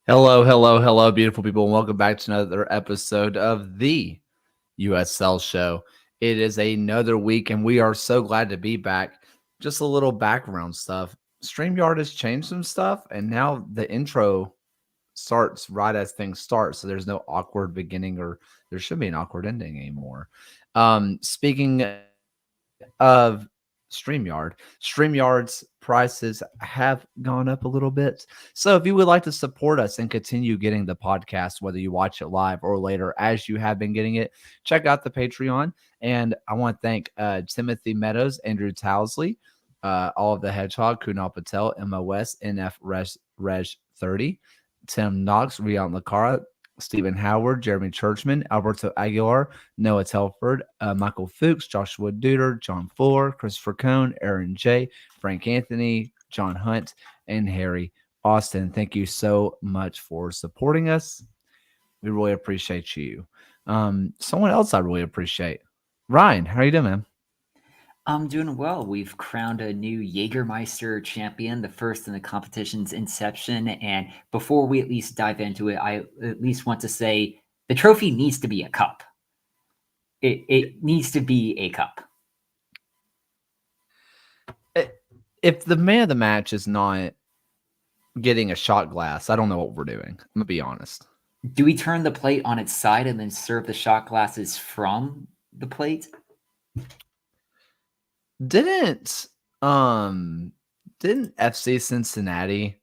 Hello, hello, hello, beautiful people, and welcome back to another episode of the USL Show. It is another week, and we are so glad to be back. Just a little background stuff. StreamYard has changed some stuff, and now the intro starts right as things start, so there's no awkward beginning, or there should be an awkward ending anymore. Speaking of StreamYard's prices have gone up a little bit. So if you would like to support us and continue getting the podcast, whether you watch it live or later, as you have been getting it, check out the Patreon. And I want to thank Timothy Meadows, Andrew Towsley, all of the Hedgehog, Kunal Patel, MOS, NF Reg 30, Tim Knox, Rian Lacara, Stephen Howard, Jeremy Churchman, Alberto Aguilar, Noah Telford, Michael Fuchs, Joshua Duder, John Fuller, Christopher Cohn, Aaron J., Frank Anthony, John Hunt, and Harry Austin. Thank you so much for supporting us. We really appreciate you. Someone else I really appreciate. Ryan, how are you doing, man? I'm doing well. We've crowned a new Jaegermeister champion, the first in the competition's inception. And before we at least dive into it, I at least want to say the trophy needs to be a cup. It needs to be a cup. If the man of the match is not getting a shot glass, I don't know what we're doing. I'm going to be honest. Do we turn the plate on its side and then serve the shot glasses from the plate? Didn't didn't FC Cincinnati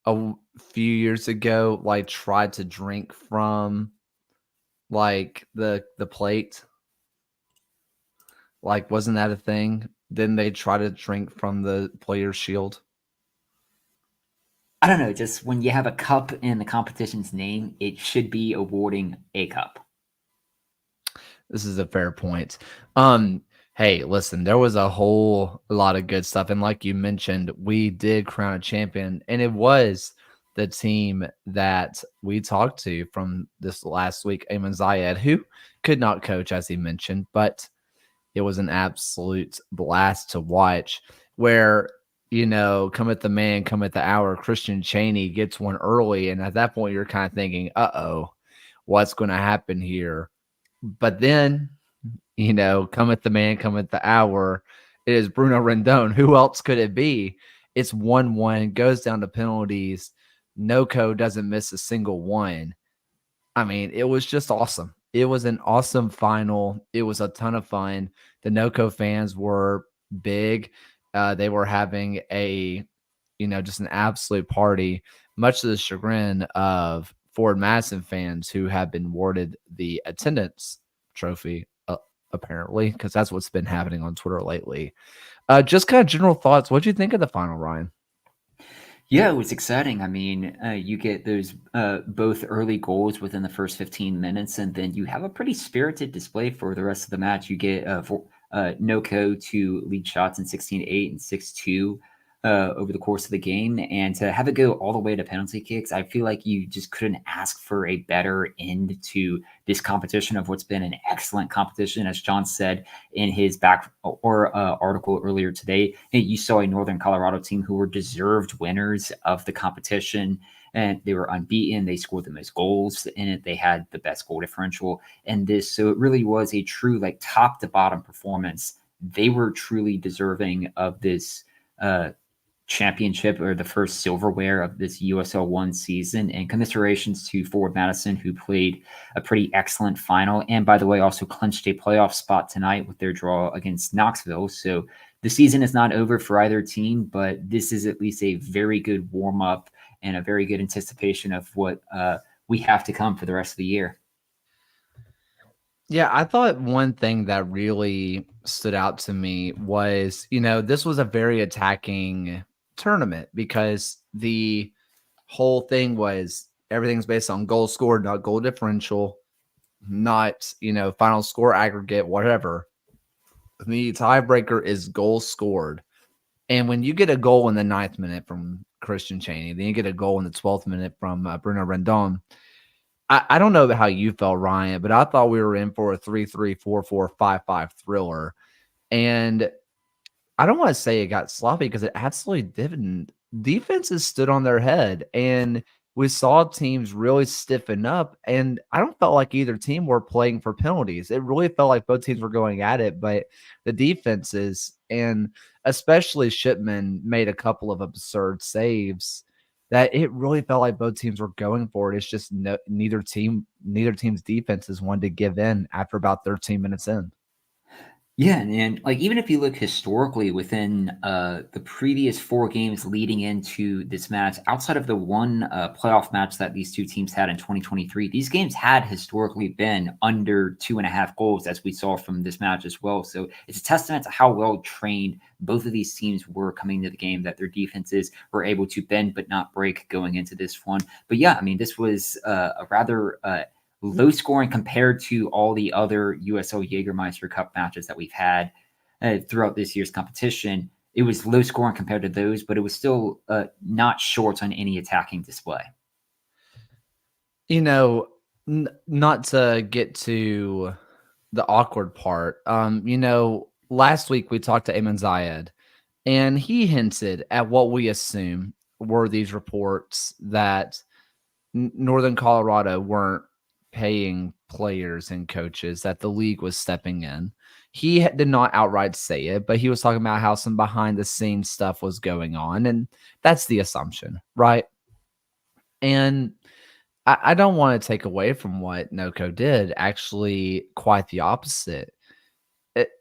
a few years ago like try to drink from like the plate? Like, wasn't that a thing? Didn't they try to drink from the player's shield? I don't know. Just when you have a cup in the competition's name, it should be awarding a cup. This is a fair point. Hey, listen, there was a whole lot of good stuff. And like you mentioned, we did crown a champion, and it was the team that we talked to from this last week, Ayman Zayed, who could not coach, as he mentioned, but it was an absolute blast to watch where, come at the man, come at the hour. Christian Chaney gets one early. And at that point, you're kind of thinking, what's going to happen here? But then, come at the man, come at the hour. It is Bruno Rendon. Who else could it be? It's 1-1, goes down to penalties. Noco doesn't miss a single one. I mean, it was just awesome. It was an awesome final. It was a ton of fun. The NoCo fans were big. They were having just an absolute party, much to the chagrin of Ford Madison fans who have been awarded the attendance trophy, apparently, because that's what's been happening on Twitter lately. Just kind of general thoughts. What do you think of the final, Ryan? Yeah, it was exciting. I mean, you get those both early goals within the first 15 minutes, and then you have a pretty spirited display for the rest of the match. You get Noco to lead shots in 16-8 and 6-2 over the course of the game, and to have it go all the way to penalty kicks, I feel like you just couldn't ask for a better end to this competition of what's been an excellent competition. As John said in his article earlier today, you saw a Northern Colorado team who were deserved winners of the competition, and they were unbeaten. They scored the most goals in it. They had the best goal differential in this. So it really was a true top to bottom performance. They were truly deserving of this championship, or the first silverware of this USL 1 season. And commiserations to Forward Madison, who played a pretty excellent final, and by the way also clinched a playoff spot tonight with their draw against Knoxville. So the season is not over for either team, but this is at least a very good warm-up and a very good anticipation of what we have to come for the rest of the year. Yeah, I thought one thing that really stood out to me was, this was a very attacking tournament because the whole thing was everything's based on goal scored, not goal differential, not, final score aggregate, whatever. The tiebreaker is goal scored. And when you get a goal in the 9th minute from Christian Chaney, then you get a goal in the 12th minute from Bruno Rendon. I don't know how you felt, Ryan, but I thought we were in for a 3-3, 4-4, 5-5 thriller. And I don't want to say it got sloppy because it absolutely didn't. Defenses stood on their head. And we saw teams really stiffen up, and I don't felt like either team were playing for penalties. It really felt like both teams were going at it, but the defenses and especially Shipman made a couple of absurd saves that it really felt like both teams were going for it. It's just neither team's defenses wanted to give in after about 13 minutes in. Yeah, and like even if you look historically within the previous 4 games leading into this match, outside of the one playoff match that these two teams had in 2023, these games had historically been under 2.5 goals, as we saw from this match as well. So it's a testament to how well trained both of these teams were coming into the game, that their defenses were able to bend but not break going into this one. But yeah, I mean, this was a rather low scoring compared to all the other USL Jägermeister Cup matches that we've had throughout this year's competition. It was low scoring compared to those, but it was still not short on any attacking display. You know, not to get to the awkward part. Last week we talked to Ayman Zayed, and he hinted at what we assume were these reports that Northern Colorado weren't paying players and coaches, that the league was stepping in. He did not outright say it, but he was talking about how some behind the scenes stuff was going on. And that's the assumption, right? And I don't want to take away from what Noco did. Actually, quite the opposite. It,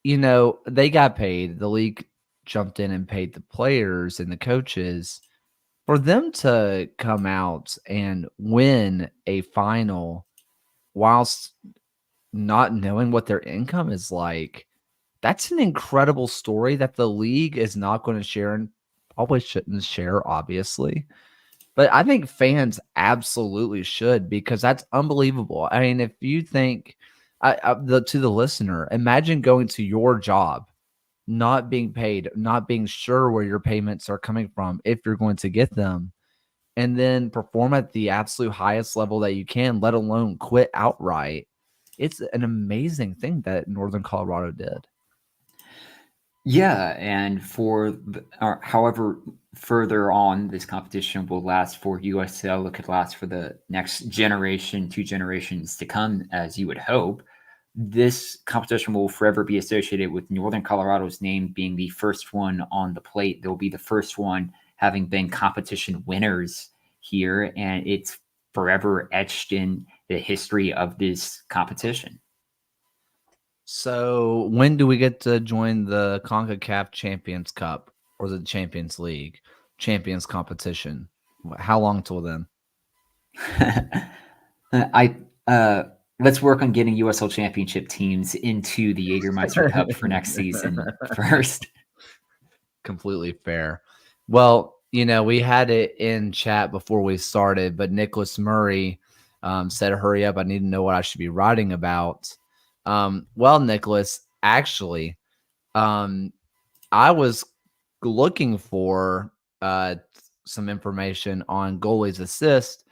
they got paid. The league jumped in and paid the players and the coaches. For them to come out and win a final whilst not knowing what their income is like, that's an incredible story that the league is not going to share and probably shouldn't share, obviously. But I think fans absolutely should, because that's unbelievable. I mean, if you think to the listener, imagine going to your job, not being paid, not being sure where your payments are coming from, if you're going to get them, and then perform at the absolute highest level that you can, let alone quit outright. It's an amazing thing that Northern Colorado did. Yeah, and however further on this competition will last for USL, it could last for the next generation, 2 generations to come, as you would hope. This competition will forever be associated with Northern Colorado's name being the first one on the plate. They'll be the first one having been competition winners here, and it's forever etched in the history of this competition. So when do we get to join the CONCACAF Champions Cup or the Champions League Champions competition? How long till then? I let's work on getting USL Championship teams into the Jägermeister Cup for next season first. Completely fair. Well, we had it in chat before we started, but Nicholas Murray said, hurry up. I need to know what I should be writing about. Well, Nicholas, actually, I was looking for some information on goalie's assist,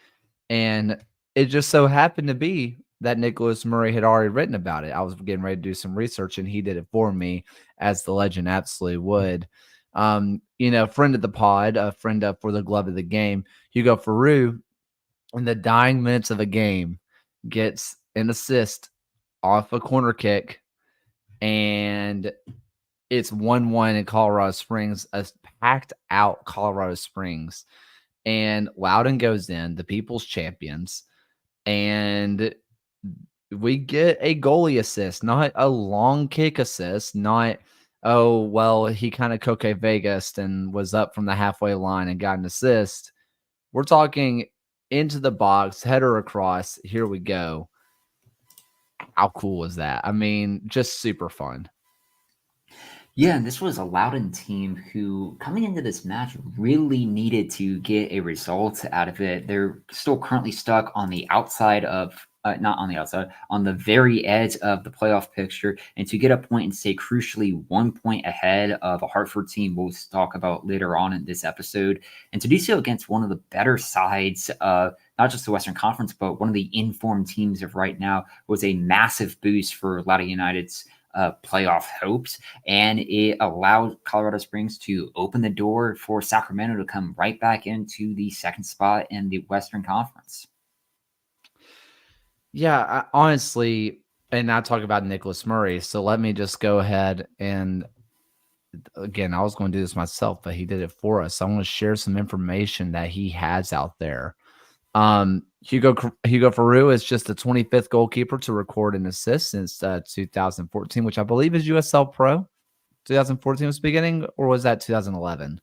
and it just so happened to be that Nicholas Murray had already written about it. I was getting ready to do some research, and he did it for me, as the legend absolutely would. Friend of the pod, a friend up for the glove of the game, Hugo Faru, in the dying minutes of a game, gets an assist off a corner kick, and it's 1-1 in Colorado Springs, a packed out Colorado Springs. And Loudon goes in, the people's champions, and we get a goalie assist, not a long kick assist, not, oh, well, he kind of Coque Vegas and was up from the halfway line and got an assist. We're talking into the box, header across, here we go. How cool was that? I mean, just super fun. Yeah, and this was a Loudon team who, coming into this match, really needed to get a result out of it. They're still currently stuck on the outside of, not on the outside, on the very edge of the playoff picture. And to get a point and stay crucially 1 point ahead of a Hartford team we'll talk about later on in this episode, and to do so against one of the better sides of not just the Western Conference, but one of the informed teams of right now, was a massive boost for Loudon United's playoff hopes, and it allowed Colorado Springs to open the door for Sacramento to come right back into the second spot in the Western Conference. Yeah, honestly, and I talk about Nicholas Murray. So let me just go ahead and again, I was going to do this myself, but he did it for us. So I want to share some information that he has out there. Hugo Faru is just the 25th goalkeeper to record an assist since 2014, which I believe is USL Pro. 2014 was the beginning, or was that 2011?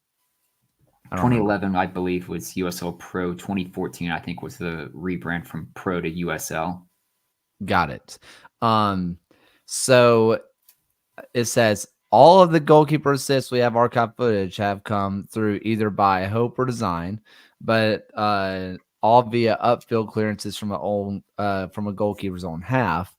I don't remember. 2011, I believe, was USL Pro. 2014, I think, was the rebrand from Pro to USL. Got it. So it says all of the goalkeeper assists we have archive footage have come through either by hope or design, but all via upfield clearances from a goalkeeper's own half.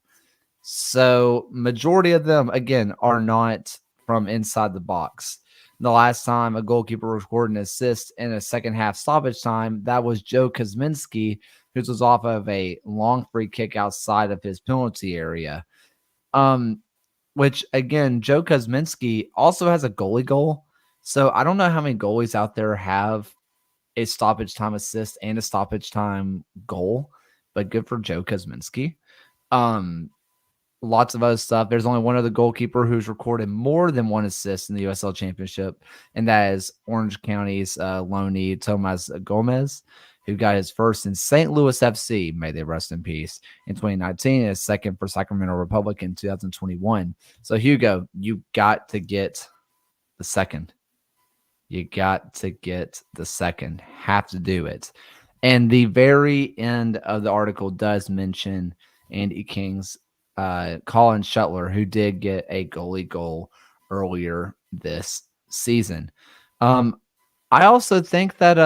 So majority of them again are not from inside the box. The last time a goalkeeper recorded an assist in a second half stoppage time, that was Joe Kosminski, who was off of a long free kick outside of his penalty area. Which again, Joe Kosminski also has a goalie goal. So I don't know how many goalies out there have a stoppage time assist and a stoppage time goal, but good for Joe Kosminski. Lots of other stuff. There's only one other goalkeeper who's recorded more than one assist in the USL Championship, and that is Orange County's loanee Tomas Gomez, who got his first in St. Louis FC, may they rest in peace, in 2019, and his second for Sacramento Republic in 2021. So, Hugo, you got to get the second. You got to get the second. Have to do it. And the very end of the article does mention Andy King's Colin Shuttler, who did get a goalie goal earlier this season. I also think that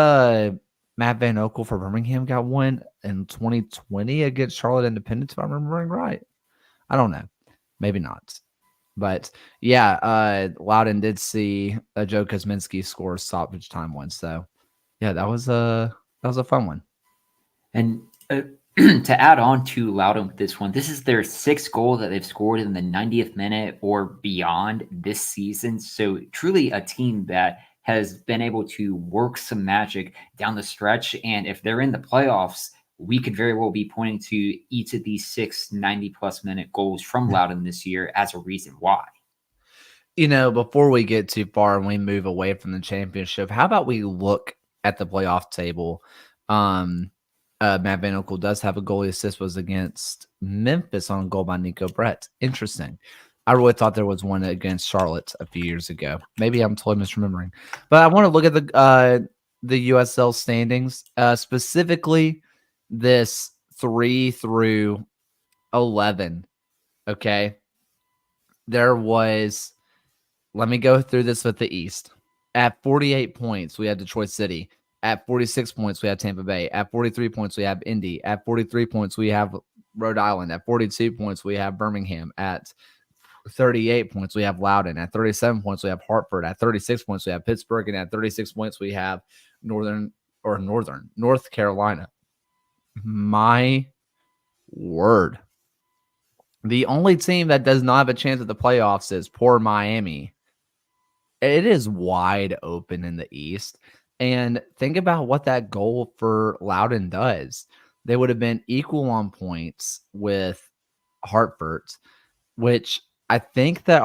Matt Van Oekel for Birmingham got one in 2020 against Charlotte Independence, if I'm remembering right. I don't know. Maybe not. But yeah, Loudon did see Joe Kosminski score stoppage time once. So yeah, that was a fun one. And to add on to Loudon with this one, this is their sixth goal that they've scored in the 90th minute or beyond this season. So truly a team that has been able to work some magic down the stretch. And if they're in the playoffs, we could very well be pointing to each of these 90+ minute goals from Loudon this year as a reason why. Before we get too far and we move away from the championship, how about we look at the playoff table? Matt Van Oekel does have a goalie assist, was against Memphis on a goal by Nico Brett. Interesting. I really thought there was one against Charlotte a few years ago. Maybe I'm totally misremembering. But I want to look at the USL standings, specifically this 3 through 11. Okay. There was, let me go through this with the East. At 48 points, we had Detroit City. At 46 points, we have Tampa Bay. At 43 points, we have Indy. At 43 points, we have Rhode Island. At 42 points, we have Birmingham. At 38 points, we have Loudoun. At 37 points, we have Hartford. At 36 points, we have Pittsburgh. And at 36 points, we have North Carolina. My word. The only team that does not have a chance at the playoffs is poor Miami. It is wide open in the East. And think about what that goal for Loudoun does. They would have been equal on points with Hartford, which I think that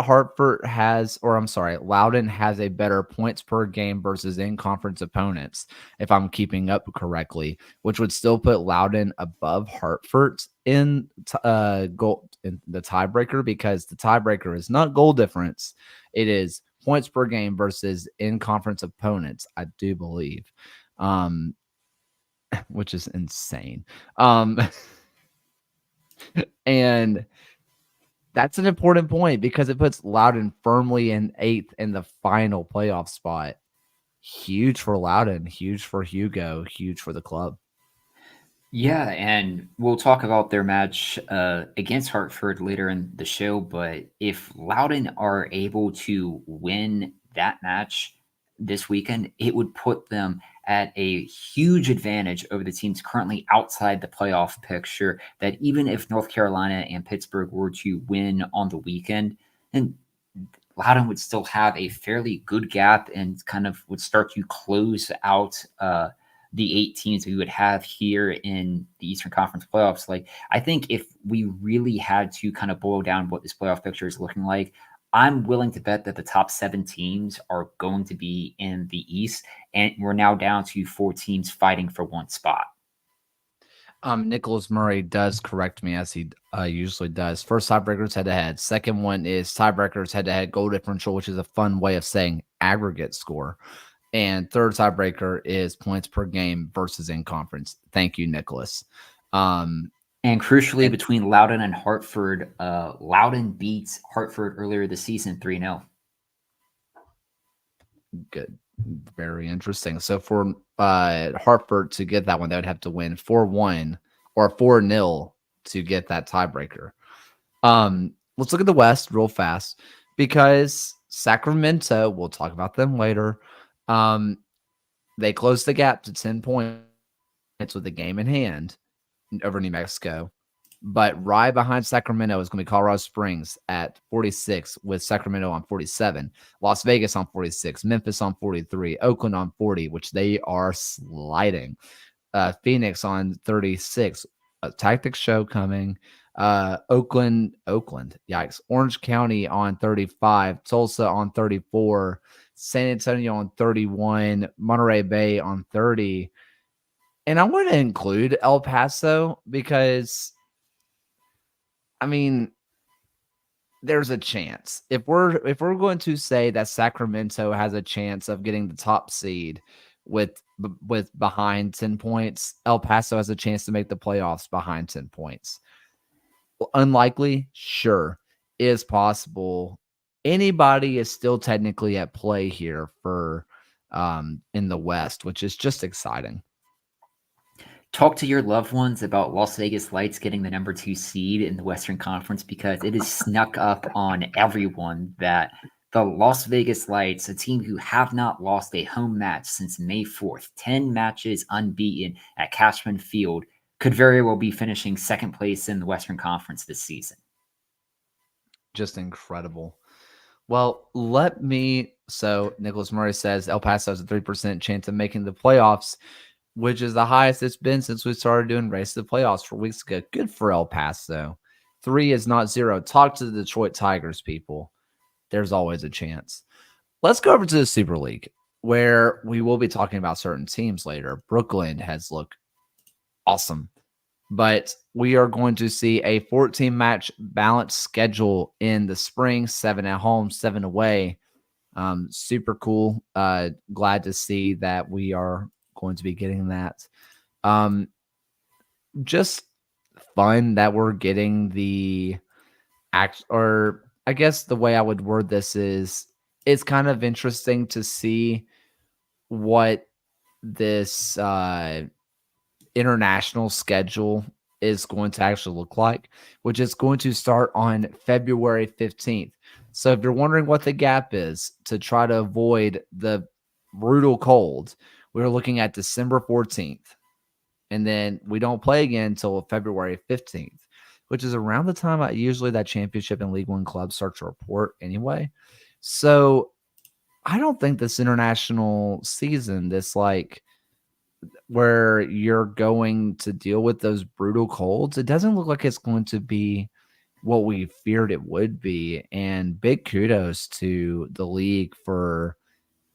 Loudoun has a better points per game versus in-conference opponents, if I'm keeping up correctly, which would still put Loudoun above Hartford in goal in the tiebreaker, because the tiebreaker is not goal difference. It is points per game versus in-conference opponents, I do believe, which is insane. And that's an important point because it puts Loudoun firmly in 8th in the final playoff spot. Huge for Loudoun, huge for Hugo, huge for the club. Yeah, and we'll talk about their match against Hartford later in the show. But if Loudoun are able to win that match this weekend, it would put them at a huge advantage over the teams currently outside the playoff picture. That even if North Carolina and Pittsburgh were to win on the weekend, And Loudon would still have a fairly good gap and kind of would start to close out the 8 teams we would have here in the Eastern Conference playoffs. Like, I think if we really had to kind of boil down what this playoff picture is looking like, I'm willing to bet that the top 7 teams are going to be in the East, and we're now down to 4 teams fighting for one spot. Nicholas Murray does correct me as he usually does. First tiebreaker is head to head. Second one is tiebreakers head to head goal differential, which is a fun way of saying aggregate score. And third tiebreaker is points per game versus in conference. Thank you, Nicholas. And crucially, And between Loudon and Hartford, Loudon beats Hartford earlier this season 3-0. good, very interesting. So for Hartford to get that one, they would have to win 4-1 or 4-0 to get that tiebreaker. Let's look at the West real fast because Sacramento, we'll talk about them later. They closed the gap to 10 points with the game in hand over New Mexico. But right behind Sacramento is going to be Colorado Springs at 46 with Sacramento on 47, Las Vegas on 46, Memphis on 43, Oakland on 40, which they are sliding. Phoenix on 36, a Tactics show coming. Oakland, yikes. Orange County on 35, Tulsa on 34, San Antonio on 31, Monterey Bay on 30. And I want to include El Paso because, I mean, there's a chance. If we're going to say that Sacramento has a chance of getting the top seed with behind 10 points, El Paso has a chance to make the playoffs behind 10 points. Unlikely, sure, is possible. Anybody is still technically at play here for in the West, which is just exciting. Talk to your loved ones about Las Vegas Lights getting the number 2 seed in the Western Conference, because it is snuck up on everyone that the Las Vegas Lights, a team who have not lost a home match since May 4th, 10 matches unbeaten at Cashman Field, could very well be finishing second place in the Western Conference this season. Just incredible. Well, so Nicholas Murray says El Paso has a 3% chance of making the playoffs, which is the highest it's been since we started doing Race to the Playoffs 4 weeks ago. Good for El Paso. 3 is not 0. Talk to the Detroit Tigers, people. There's always a chance. Let's go over to the Super League, where we will be talking about certain teams later. Brooklyn has looked awesome, but we are going to see a 14-match balanced schedule in the spring, 7 at home, 7 away. Super cool. Glad to see that we are going to be getting that. Just fun that we're getting the or I guess the way I would word this is it's kind of interesting to see what this international schedule is going to actually look like, which is going to start on February 15th. So if you're wondering what the gap is to try to avoid the brutal cold, we're looking at December 14th. And then we don't play again until February 15th, which is around the time usually that championship and League One clubs start to report anyway. So I don't think this international season, this like where you're going to deal with those brutal colds, it doesn't look like it's going to be what we feared it would be. And big kudos to the league for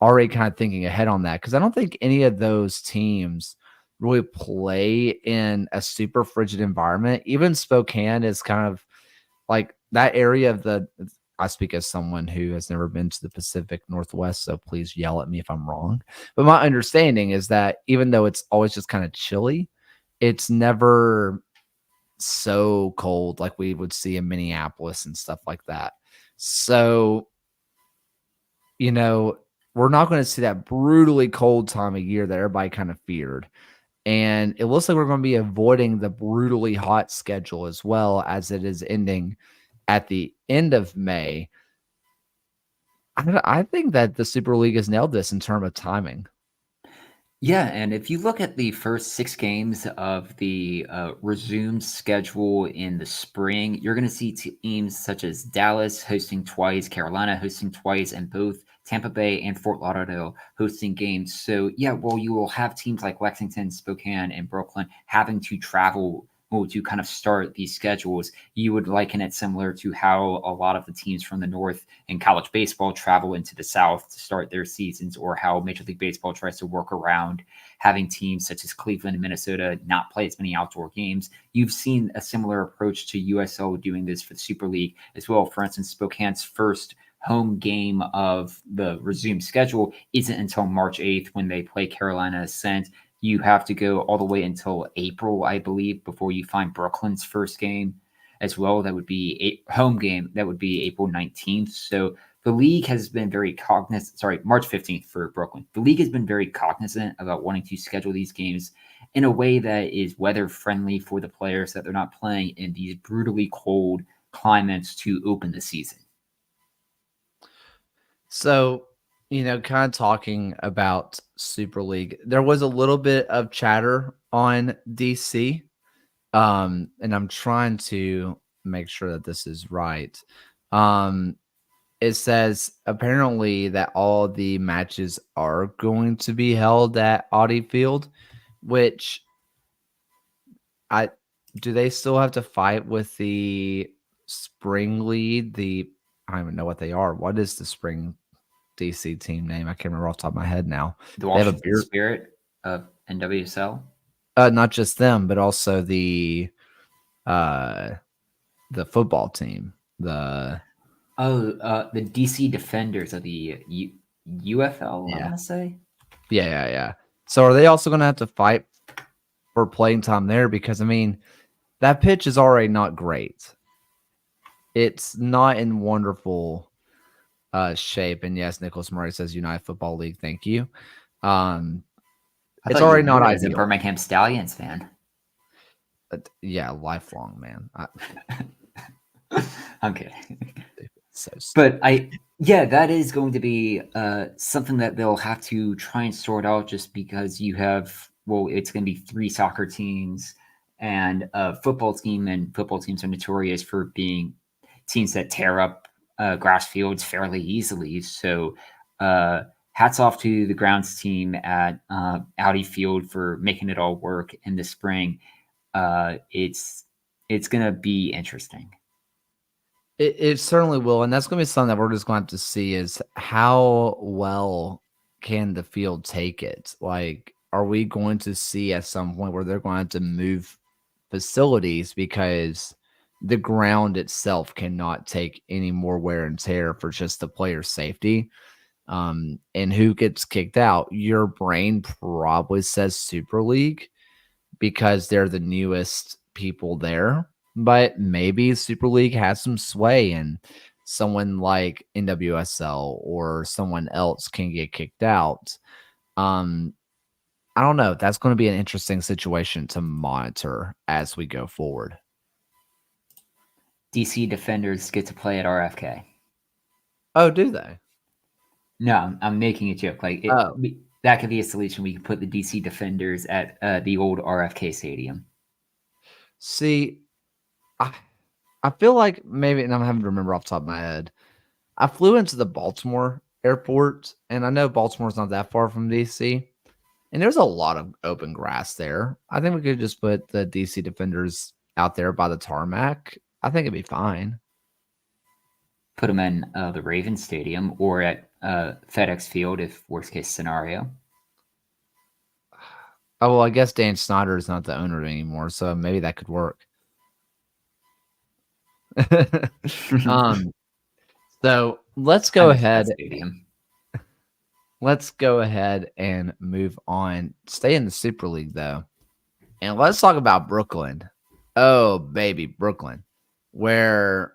already kind of thinking ahead on that, because I don't think any of those teams really play in a super frigid environment. Even Spokane is kind of like that area of the. I speak as someone who has never been to the Pacific Northwest, so please yell at me if I'm wrong. But my understanding is that even though it's always just kind of chilly, it's never so cold like we would see in Minneapolis and stuff like that. So, we're not going to see that brutally cold time of year that everybody kind of feared. And it looks like we're going to be avoiding the brutally hot schedule as well, as it is ending at the end of May. I think that the Super League has nailed this in terms of timing. Yeah, and if you look at the first 6 games of the resumed schedule in the spring, you're going to see teams such as Dallas hosting twice, Carolina hosting twice, and both Tampa Bay and Fort Lauderdale hosting games. So, yeah, well, you will have teams like Lexington, Spokane, and Brooklyn having to travel to kind of start these schedules. You would liken it similar to how a lot of the teams from the North in college baseball travel into the South to start their seasons, or how Major League Baseball tries to work around having teams such as Cleveland and Minnesota not play as many outdoor games. You've seen a similar approach to USL doing this for the Super League as well. For instance, Spokane's first home game of the resumed schedule isn't until March 8th when they play Carolina Ascent. You have to go all the way until April, I believe, before you find Brooklyn's first game as well. That would be a home game. That would be April 19th. So the league has been very cognizant. Sorry, March 15th for Brooklyn. The league has been very cognizant about wanting to schedule these games in a way that is weather friendly for the players, that they're not playing in these brutally cold climates to open the season. So, kind of talking about Super League, there was a little bit of chatter on DC. And I'm trying to make sure that this is right. Um, it says apparently that all the matches are going to be held at Audi Field, which I do they still have to fight with the spring lead? I don't even know what they are. What is the spring DC team name? I can't remember off the top of my head now. The They have a Washington beer, Spirit of NWSL. not just them, but also uh the football team. The DC Defenders of the UFL, I Yeah. want to say. Yeah. So are they also going to have to fight for playing time there? Because I mean, that pitch is already not great. It's not in wonderful shape. And yes, Nicholas Murray says United Football League. Thank you. Um, I it's thought you already not were as a ideal. Birmingham Stallions fan. But yeah, lifelong man. I'm kidding. So But stupid. that is going to be something that they'll have to try and sort out, just because you have, well, it's going to be 3 soccer teams and a football team, and football teams are notorious for being teams that tear up grass fields fairly easily. So, hats off to the grounds team at Audi Field for making it all work in the spring. It's going to be interesting. It certainly will, and that's going to be something that we're just going to have to see is how well can the field take it. Like, are we going to see at some point where they're going to have to move facilities because the ground itself cannot take any more wear and tear for just the player's safety? And who gets kicked out? Your brain probably says Super League because they're the newest people there. But maybe Super League has some sway and someone like NWSL or someone else can get kicked out. Um, I don't know. That's going to be an interesting situation to monitor as we go forward. DC Defenders get to play at RFK. Oh, do they? No, I'm making a joke. Like Oh, that could be a solution. We could put the DC Defenders at the old RFK Stadium. see, I I feel like maybe, and I'm having to remember off the top of my head. I flew into the Baltimore airport, and I know Baltimore's not that far from DC. And there's a lot of open grass there. I think we could just put the DC Defenders out there by the tarmac. I think it'd be fine. Put them in the Ravens Stadium or at FedEx Field, if worst case scenario. Oh, well, I guess Dan Snyder is not the owner anymore, so maybe that could work. um, so let's I go miss that ahead. stadium. Let's go ahead and move on. Stay in the Super League though, and let's talk about Brooklyn. Oh, baby, Brooklyn, where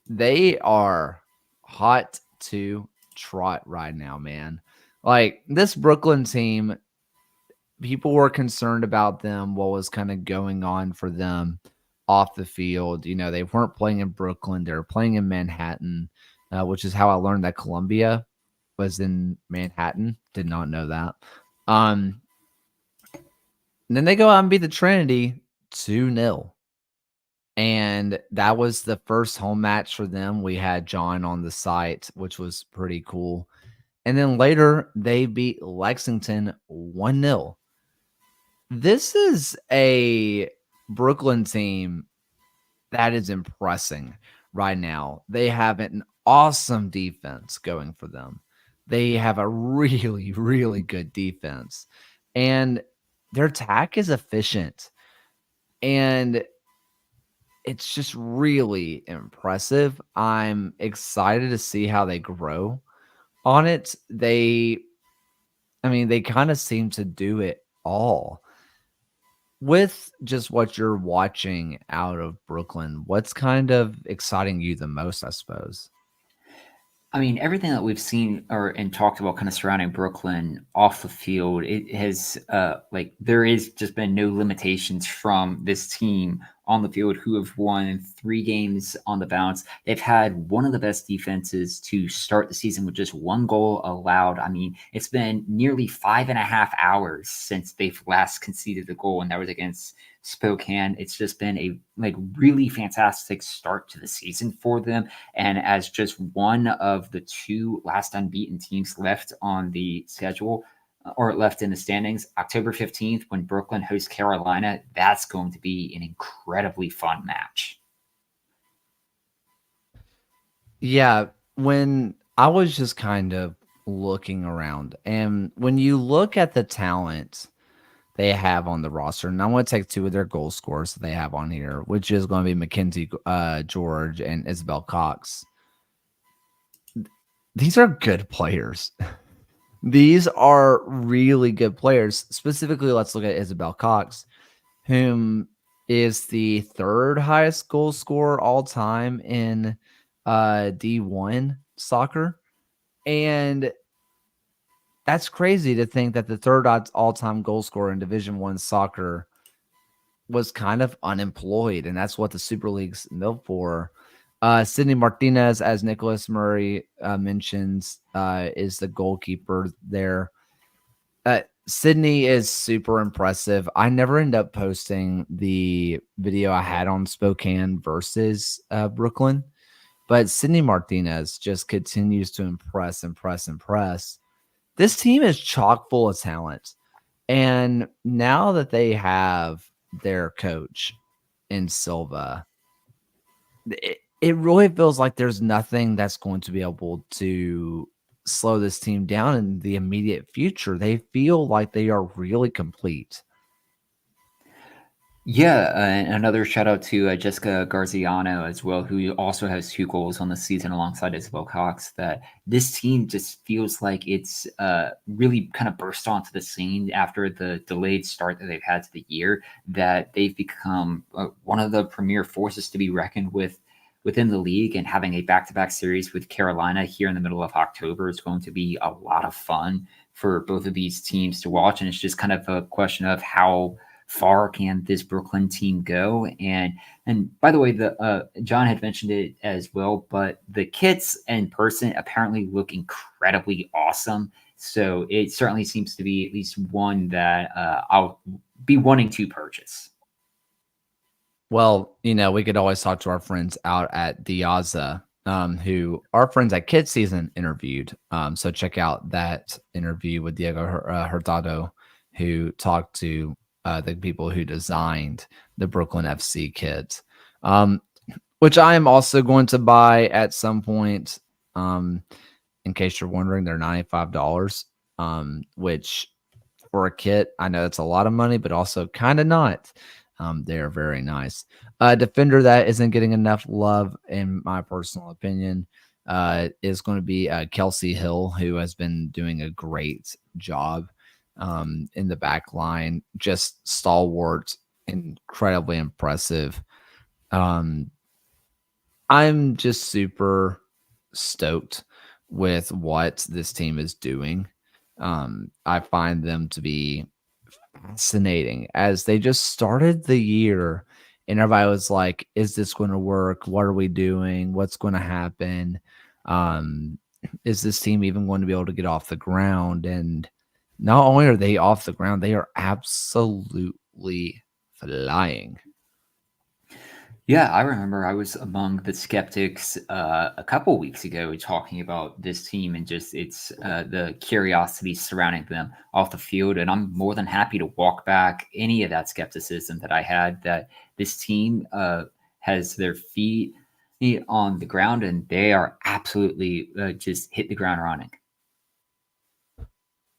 they are hot to trot right now, man. Like this Brooklyn team, people were concerned about them, what was kind of going on for them off the field. They weren't playing in Brooklyn, they were playing in Manhattan, which is how I learned that Columbia was in Manhattan. Did not know that. And then they go out and beat the Trinity 2-0. And that was the first home match for them. We had John on the site, which was pretty cool. And then later, they beat Lexington 1-0. This is a Brooklyn team that is impressing right now. They have an awesome defense going for them. They have a really, really good defense. And their attack is efficient. And it's just really impressive. I'm excited to see how they grow on it. They kind of seem to do it all. With just what you're watching out of Brooklyn, what's kind of exciting you the most, I suppose? I mean, everything that we've seen or and talked about kind of surrounding Brooklyn off the field, it has like there is just been no limitations from this team on the field who have won 3 games on the bounce. They've had one of the best defenses to start the season with just 1 goal allowed. I mean, it's been nearly 5.5 hours since they've last conceded a goal, and that was against Spokane. It's just been a like really fantastic start to the season for them. And as just one of the 2 last unbeaten teams left on the schedule or left in the standings, October 15th, when Brooklyn hosts Carolina, that's going to be an incredibly fun match. Yeah, when I was just kind of looking around, and when you look at the talent they have on the roster, and I want to take 2 of their goal scorers that they have on here, which is going to be Mackenzie George and Isabel Cox. These are good players. These are really good players. Specifically, let's look at Isabel Cox, whom is the 3rd highest goal scorer all time in D1 soccer. And that's crazy to think that the 3rd all-time goal scorer in Division 1 soccer was kind of unemployed, and that's what the Super League's built for. Sydney Martinez, as Nicholas Murray mentions, is the goalkeeper there. Sydney is super impressive. I never end up posting the video I had on Spokane versus Brooklyn, but Sydney Martinez just continues to impress. This team is chock full of talent. And now that they have their coach in Silva, it really feels like there's nothing that's going to be able to slow this team down in the immediate future. They feel like they are really complete. Yeah, and another shout out to Jessica Garziano as well, who also has 2 goals on the season alongside Isabel Cox. That this team just feels like it's really kind of burst onto the scene after the delayed start that they've had to the year. That they've become one of the premier forces to be reckoned with within the league, and having a back-to-back series with Carolina here in the middle of October is going to be a lot of fun for both of these teams to watch. And it's just kind of a question of how far can this Brooklyn team go? And by the way, the John had mentioned it as well, but the kits in person apparently look incredibly awesome. So it certainly seems to be at least one that I'll be wanting to purchase. Well, we could always talk to our friends out at Diaza, who our friends at Kid Season interviewed. So check out that interview with Diego Hurtado, who talked to the people who designed the Brooklyn FC kits, which I am also going to buy at some point. In case you're wondering, they're $95, which for a kit, I know it's a lot of money, but also kind of not. They're very nice. Defender that isn't getting enough love, in my personal opinion, is going to be Kelsey Hill, who has been doing a great job in the back line. Just stalwart, incredibly impressive. I'm just super stoked with what this team is doing. I find them to be fascinating as they just started the year, and everybody was like, is this going to work? What are we doing? What's going to happen? Is this team even going to be able to get off the ground? And Not only are they off the ground, they are absolutely flying. Yeah, I remember I was among the skeptics a couple weeks ago talking about this team and just its the curiosity surrounding them off the field, and I'm more than happy to walk back any of that skepticism that I had. That this team has their feet on the ground, and they are absolutely just hit the ground running.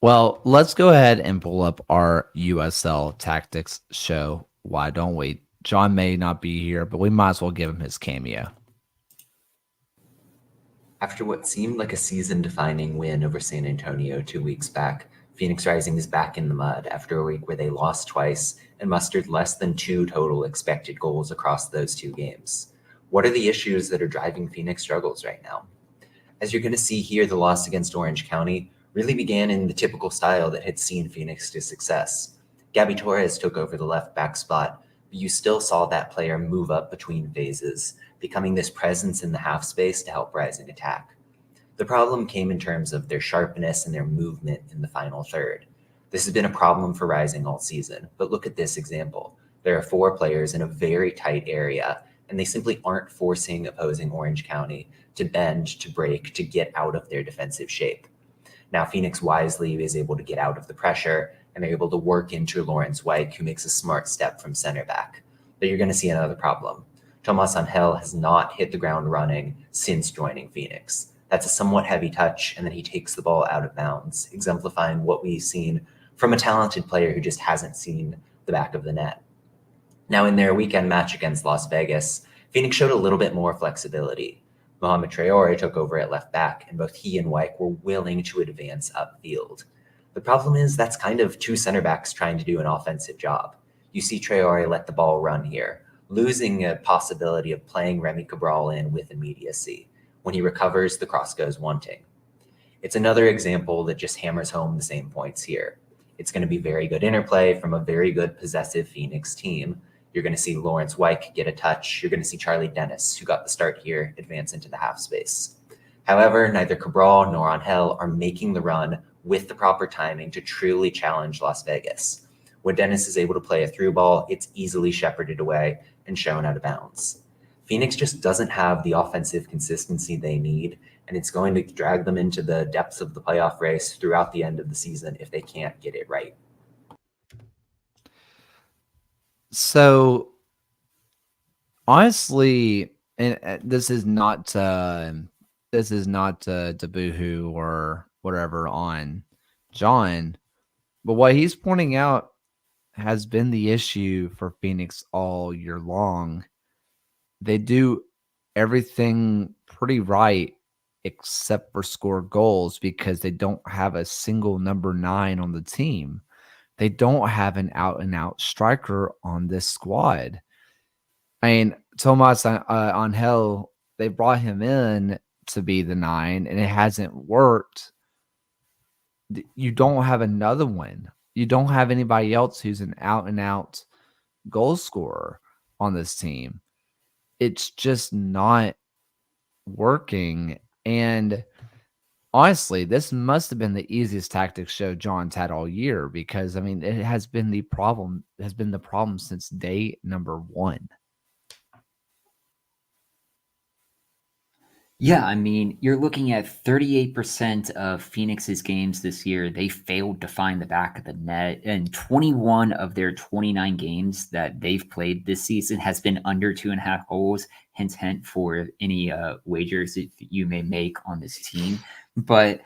Well, let's go ahead and pull up our USL tactics show. Why don't we? John may not be here, but we might as well give him his cameo. After what seemed like a season-defining win over San Antonio 2 weeks back, Phoenix Rising is back in the mud after a week where they lost twice and mustered less than 2 total expected goals across those 2 games. What are the issues that are driving Phoenix struggles right now? As you're going to see here, the loss against Orange County really began in the typical style that had seen Phoenix to success. Gabby Torres took over the left back spot, but you still saw that player move up between phases, becoming this presence in the half space to help Rising attack. The problem came in terms of their sharpness and their movement in the final third. This has been a problem for Rising all season, but look at this example. There are 4 players in a very tight area, and they simply aren't forcing opposing Orange County to bend, to break, to get out of their defensive shape. Now, Phoenix wisely is able to get out of the pressure, and they're able to work into Lawrence White, who makes a smart step from center back. But you're going to see another problem. Tomas Angel has not hit the ground running since joining Phoenix. That's a somewhat heavy touch, and then he takes the ball out of bounds, exemplifying what we've seen from a talented player who just hasn't seen the back of the net. Now, in their weekend match against Las Vegas, Phoenix showed a little bit more flexibility. Mohamed Traore took over at left back, and both he and Wyke were willing to advance upfield. The problem is that's kind of 2 center backs trying to do an offensive job. You see Traore let the ball run here, losing a possibility of playing Remy Cabral in with immediacy. When he recovers, the cross goes wanting. It's another example that just hammers home the same points here. It's going to be very good interplay from a very good possessive Phoenix team. You're going to see Lawrence Wyke get a touch. You're going to see Charlie Dennis, who got the start here, advance into the half space. However, neither Cabral nor Angel are making the run with the proper timing to truly challenge Las Vegas. When Dennis is able to play a through ball, it's easily shepherded away and shown out of bounds. Phoenix just doesn't have the offensive consistency they need, and it's going to drag them into the depths of the playoff race throughout the end of the season if they can't get it right. So, honestly, and this is not to boohoo or whatever on John, but what he's pointing out has been the issue for Phoenix all year long. They do everything pretty right except for score goals because they don't have a single number 9 on the team. They don't have an out and out striker on this squad. I mean, Tomas Angel, they brought him in to be the 9 and it hasn't worked. You don't have another one. You don't have anybody else who's an out and out goal scorer on this team. It's just not working. And honestly, this must have been the easiest tactics show John's had all year because I mean it has been the problem since day number 1. Yeah, I mean, you're looking at 38% of Phoenix's games this year. They failed to find the back of the net, and 21 of their 29 games that they've played this season has been under 2.5 goals. Hint for any wagers that you may make on this team. But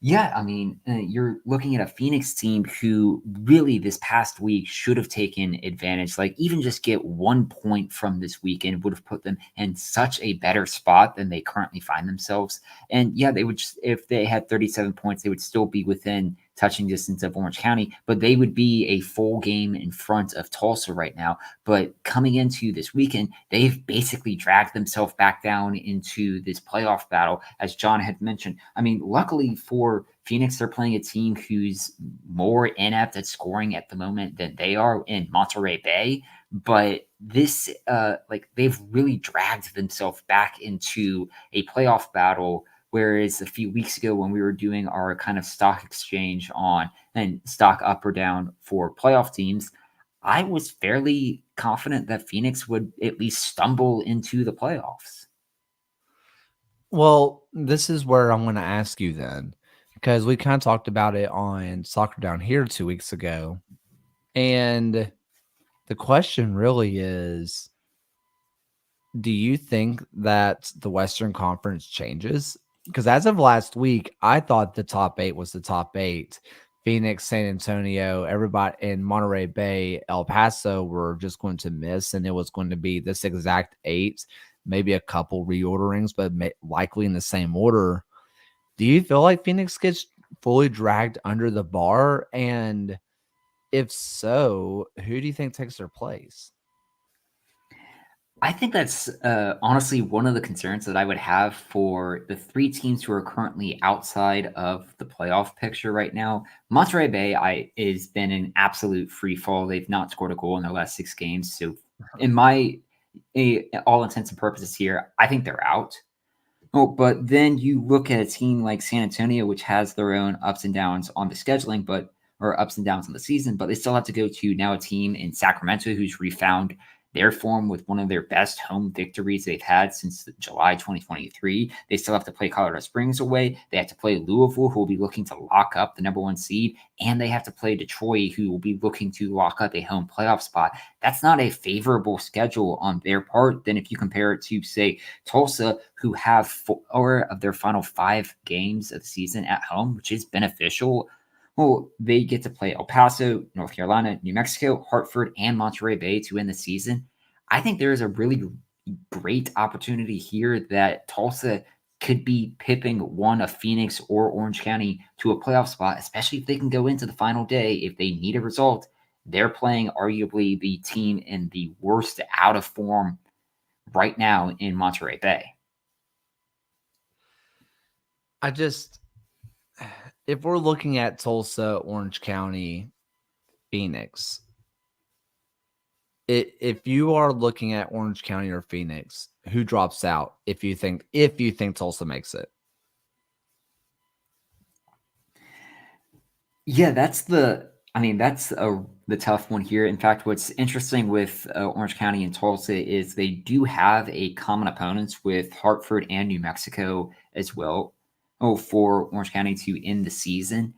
yeah, I mean, you're looking at a Phoenix team who really this past week should have taken advantage. Like, even just get 1 point from this weekend would have put them in such a better spot than they currently find themselves. And yeah, they would just, if they had 37 points, they would still be within touching distance of Orange County, but they would be a full game in front of Tulsa right now. But coming into this weekend, they've basically dragged themselves back down into this playoff battle, as John had mentioned. I mean, luckily for Phoenix, they're playing a team who's more inept at scoring at the moment than they are in Monterey Bay. But they've really dragged themselves back into a playoff battle Whereas a few weeks ago, when we were doing our kind of stock exchange on and stock up or down for playoff teams, I was fairly confident that Phoenix would at least stumble into the playoffs. Well, this is where I'm going to ask you then, because we kind of talked about it on Soccer Down Here 2 weeks ago. And the question really is, do you think that the Western Conference changes? Because as of last week, I thought the top eight was the top eight. Phoenix, San Antonio, everybody in Monterey Bay, El Paso were just going to miss, and it was going to be this exact eight, maybe a couple reorderings, but likely in the same order. Do you feel like Phoenix gets fully dragged under the bar? And if so, who do you think takes their place? I think that's honestly one of the concerns that I would have for the three teams who are currently outside of the playoff picture right now. Monterey Bay has been an absolute free fall. They've not scored a goal in their last 6 games. So, in my all intents and purposes here, I think they're out. Oh, but then you look at a team like San Antonio, which has their own ups and downs on the scheduling, or ups and downs on the season, but they still have to go to now a team in Sacramento who's refound their form with one of their best home victories they've had since July 2023. They still have to play Colorado Springs away. They have to play Louisville, who will be looking to lock up the number 1 seed, and they have to play Detroit, who will be looking to lock up a home playoff spot. That's not a favorable schedule on their part. Then if you compare it to, say, Tulsa, who have 4 of their final 5 games of the season at home, which is beneficial. Well, they get to play El Paso, North Carolina, New Mexico, Hartford, and Monterey Bay to end the season. I think there is a really great opportunity here that Tulsa could be pipping one of Phoenix or Orange County to a playoff spot, especially if they can go into the final day. If they need a result, they're playing arguably the team in the worst out of form right now in Monterey Bay. If we're looking at Tulsa, Orange County, Phoenix, if you are looking at Orange County or Phoenix, who drops out if you think Tulsa makes it? Yeah, that's the tough one here. In fact, what's interesting with Orange County and Tulsa is they do have a common opponents with Hartford and New Mexico as well. Oh, for Orange County to end the season,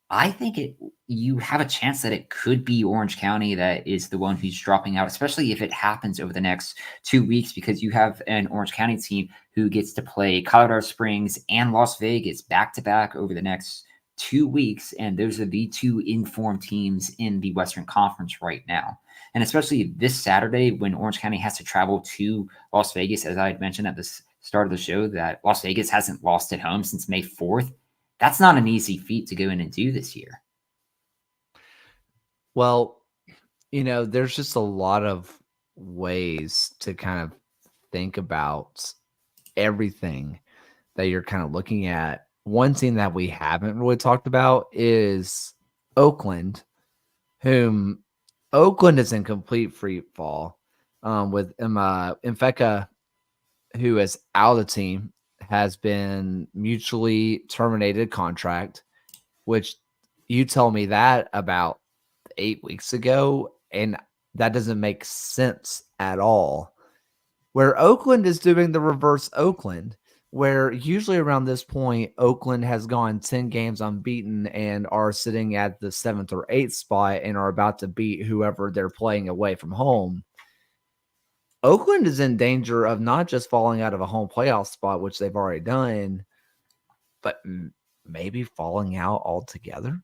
I think you have a chance that it could be Orange County that is the one who's dropping out, especially if it happens over the next 2 weeks, because you have an Orange County team who gets to play Colorado Springs and Las Vegas back to back over the next 2 weeks, and those are the 2 informed teams in the Western Conference right now. And especially this Saturday when Orange County has to travel to Las Vegas, as I had mentioned at the start of the show, that Las Vegas hasn't lost at home since May 4th. That's not an easy feat to go in and do this year. Well, there's just a lot of ways to kind of think about everything that you're kind of looking at. One team that we haven't really talked about is Oakland, whom Oakland is in complete free fall with Infeka, who is out of the team, has been mutually terminated contract, which you told me that about 8 weeks ago, and that doesn't make sense at all. Where Oakland is doing the reverse Oakland, where usually around this point, Oakland has gone 10 games unbeaten and are sitting at the 7th or 8th spot and are about to beat whoever they're playing away from home. Oakland is in danger of not just falling out of a home playoff spot, which they've already done, but maybe falling out altogether.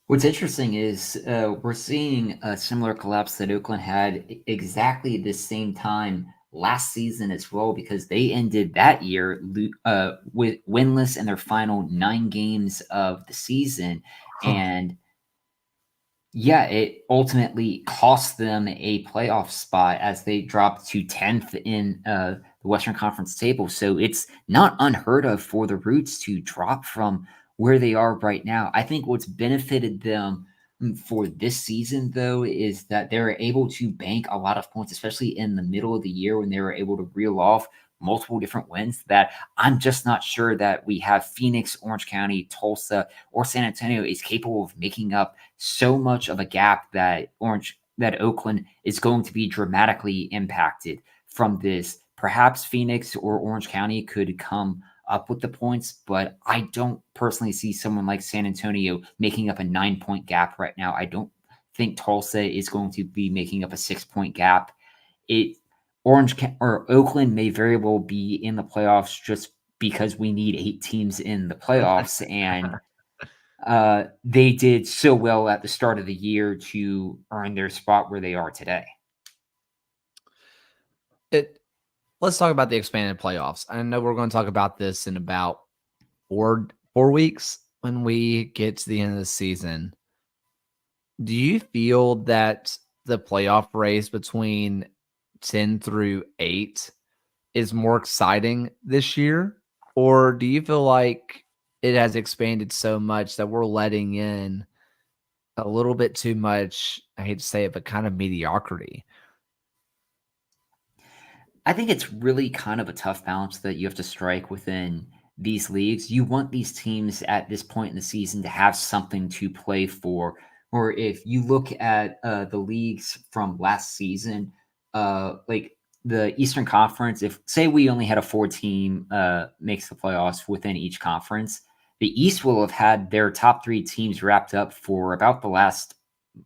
What's interesting is we're seeing a similar collapse that Oakland had exactly the same time last season as well, because they ended that year with winless in their final 9 games of the season. And yeah, it ultimately cost them a playoff spot as they dropped to 10th in the Western Conference table. So it's not unheard of for the Roots to drop from where they are right now. I think what's benefited them for this season, though, is that they're able to bank a lot of points, especially in the middle of the year when they were able to reel off multiple different wins that I'm just not sure that we have Phoenix, Orange County, Tulsa, or San Antonio is capable of making up so much of a gap that Oakland is going to be dramatically impacted from this. Perhaps Phoenix or Orange County could come up with the points, but I don't personally see someone like San Antonio making up a 9-point gap right now. I don't think Tulsa is going to be making up a 6-point gap. Oakland may very well be in the playoffs just because we need 8 teams in the playoffs, and they did so well at the start of the year to earn their spot where they are today. Let's talk about the expanded playoffs. I know we're going to talk about this in about four weeks when we get to the end of the season. Do you feel that the playoff race between 10 through 8 is more exciting this year? Or do you feel like it has expanded so much that we're letting in a little bit too much, I hate to say it, but kind of mediocrity? I think it's really kind of a tough balance that you have to strike within these leagues. You want these teams at this point in the season to have something to play for. Or if you look at the leagues from last season, like the Eastern Conference, if say we only had a 4-team makes the playoffs within each conference, the East will have had their top 3 teams wrapped up for about the last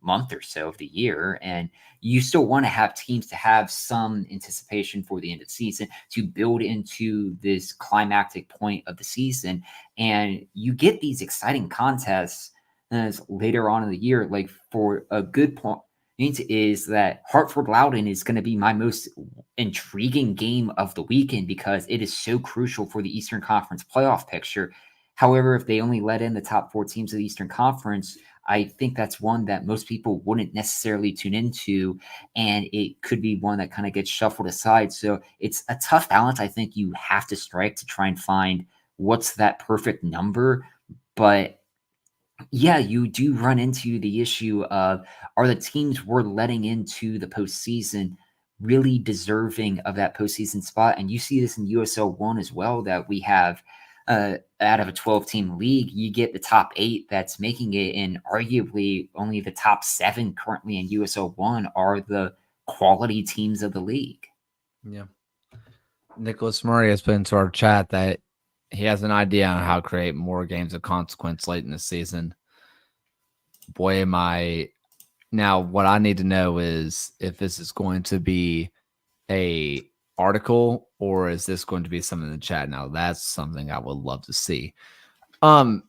month or so of the year, and you still want to have teams to have some anticipation for the end of the season to build into this climactic point of the season. And you get these exciting contests later on in the year. Like, for a good point is that Hartford Loudoun is going to be my most intriguing game of the weekend because it is so crucial for the Eastern Conference playoff picture. However, if they only let in the top 4 teams of the Eastern Conference, I think that's one that most people wouldn't necessarily tune into, and it could be one that kind of gets shuffled aside. So it's a tough balance I think you have to strike to try and find what's that perfect number. But yeah, you do run into the issue of, are the teams we're letting into the postseason really deserving of that postseason spot? And you see this in USL 1 as well, that we have out of a 12-team league, you get the top 8 that's making it, and arguably only the top 7 currently in USL 1 are the quality teams of the league. Yeah. Nicholas Murray has put into our chat that he has an idea on how to create more games of consequence late in the season. Boy, am I. Now, what I need to know is if this is going to be a article or is this going to be something in the chat? Now, that's something I would love to see. Promotion,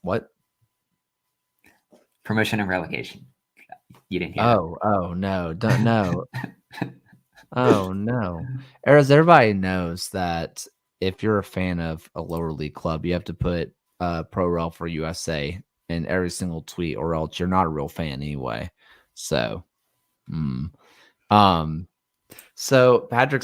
what? Promotion and relegation. You didn't hear that. Oh, no. Don't know. Oh, no. As everybody knows that if you're a fan of a lower league club, you have to put Pro Rel for USA in every single tweet, or else you're not a real fan anyway. So, so Patrick